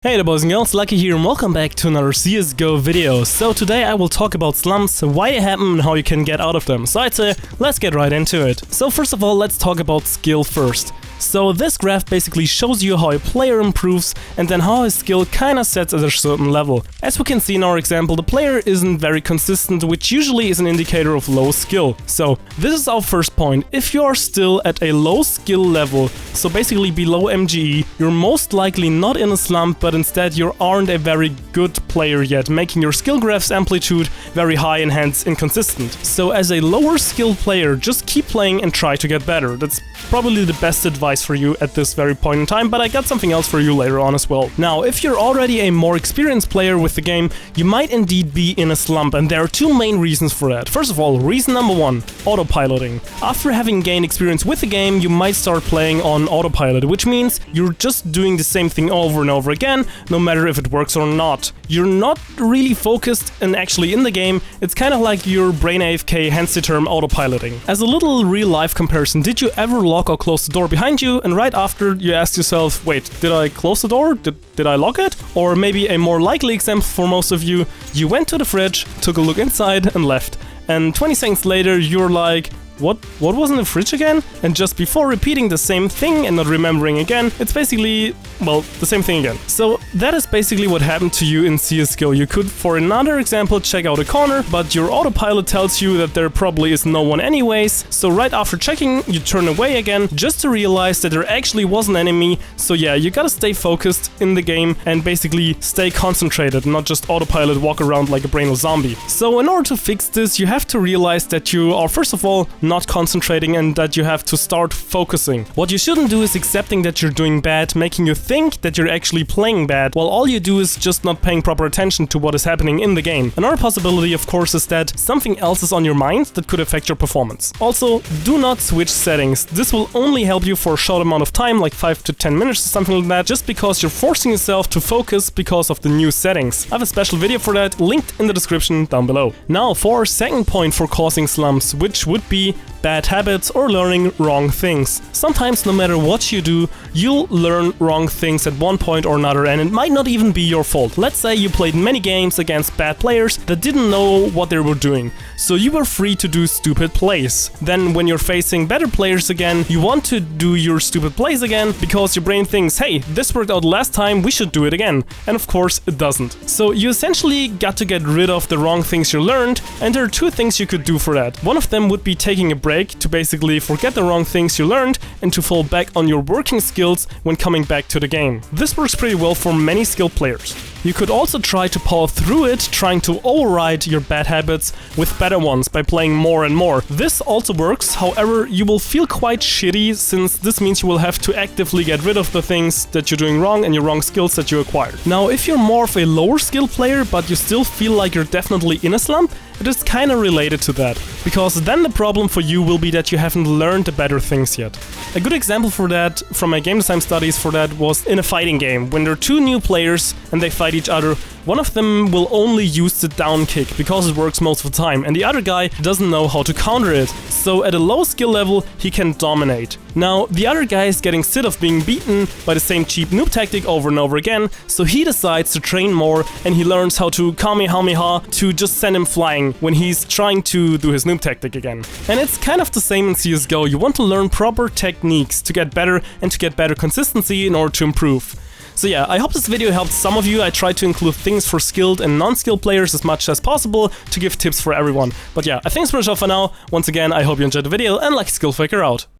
Hey there boys and girls, Lucky here and welcome back to another CSGO video. So today I will talk about slumps, why they happen and how you can get out of them. So I'd say, let's get right into it. So first of all, let's talk about skill first. So this graph basically shows you how a player improves and then how his skill kinda sets at a certain level. As we can see in our example, the player isn't very consistent, which usually is an indicator of low skill. So this is our first point. If you are still at a low skill level, so basically below MGE, you're most likely not in a slump, but instead you aren't a very good player yet, making your skill graph's amplitude very high and hence inconsistent. So as a lower skill player, just keep playing and try to get better. That's probably the best advice for you at this very point in time, but I got something else for you later on as well. Now, if you're already a more experienced player with the game, you might indeed be in a slump, and there are two main reasons for that. First of all, reason number one, autopiloting. After having gained experience with the game, you might start playing on autopilot, which means you're just doing the same thing over and over again, no matter if it works or not. You're not really focused and actually in the game. It's kind of like your brain AFK, hence the term autopiloting. As a little real-life comparison, did you ever lock or close the door behind you and right after you ask yourself, wait, did I close the door? Did I lock it? Or maybe a more likely example for most of you, you went to the fridge, took a look inside and left. And 20 seconds later you're like, what was in the fridge again? And just before repeating the same thing and not remembering again, it's basically, well, the same thing again. So that is basically what happened to you in CSGO. You could, for another example, check out a corner, but your autopilot tells you that there probably is no one anyways. So right after checking, you turn away again just to realize that there actually was an enemy. So yeah, you gotta stay focused in the game and basically stay concentrated, not just autopilot walk around like a brainless zombie. So in order to fix this, you have to realize that you are, first of all, not concentrating and that you have to start focusing. What you shouldn't do is accepting that you're doing bad, making you think that you're actually playing bad, while all you do is just not paying proper attention to what is happening in the game. Another possibility, of course, is that something else is on your mind that could affect your performance. Also, do not switch settings. This will only help you for a short amount of time, like 5 to 10 minutes or something like that, just because you're forcing yourself to focus because of the new settings. I have a special video for that, linked in the description down below. Now, for our second point for causing slumps, which would be bad habits or learning wrong things. Sometimes no matter what you do, you'll learn wrong things at one point or another and it might not even be your fault. Let's say you played many games against bad players that didn't know what they were doing, so you were free to do stupid plays. Then when you're facing better players again, you want to do your stupid plays again because your brain thinks, hey, this worked out last time, we should do it again. And of course it doesn't. So you essentially got to get rid of the wrong things you learned, and there are two things you could do for that. One of them would be taking a break to basically forget the wrong things you learned and to fall back on your working skills when coming back to the game. This works pretty well for many skilled players. You could also try to power through it, trying to override your bad habits with better ones by playing more and more. This also works, however, you will feel quite shitty since this means you will have to actively get rid of the things that you're doing wrong and your wrong skills that you acquired. Now, if you're more of a lower skill player but you still feel like you're definitely in a slump, it is kinda related to that, because then the problem for you will be that you haven't learned the better things yet. A good example for that, from my game design studies for that, was in a fighting game. When there are two new players and they fight each other, one of them will only use the down kick because it works most of the time, and the other guy doesn't know how to counter it. So at a low skill level, he can dominate. Now, the other guy is getting sick of being beaten by the same cheap noob tactic over and over again, so he decides to train more and he learns how to Kamehameha to just send him flying when he's trying to do his noob tactic again. And it's kind of the same in CSGO. You want to learn proper techniques to get better and to get better consistency in order to improve. So yeah, I hope this video helped some of you. I tried to include things for skilled and non-skilled players as much as possible to give tips for everyone. But yeah, I think it's pretty much all for now. Once again, I hope you enjoyed the video and Lucky Skillfaker out.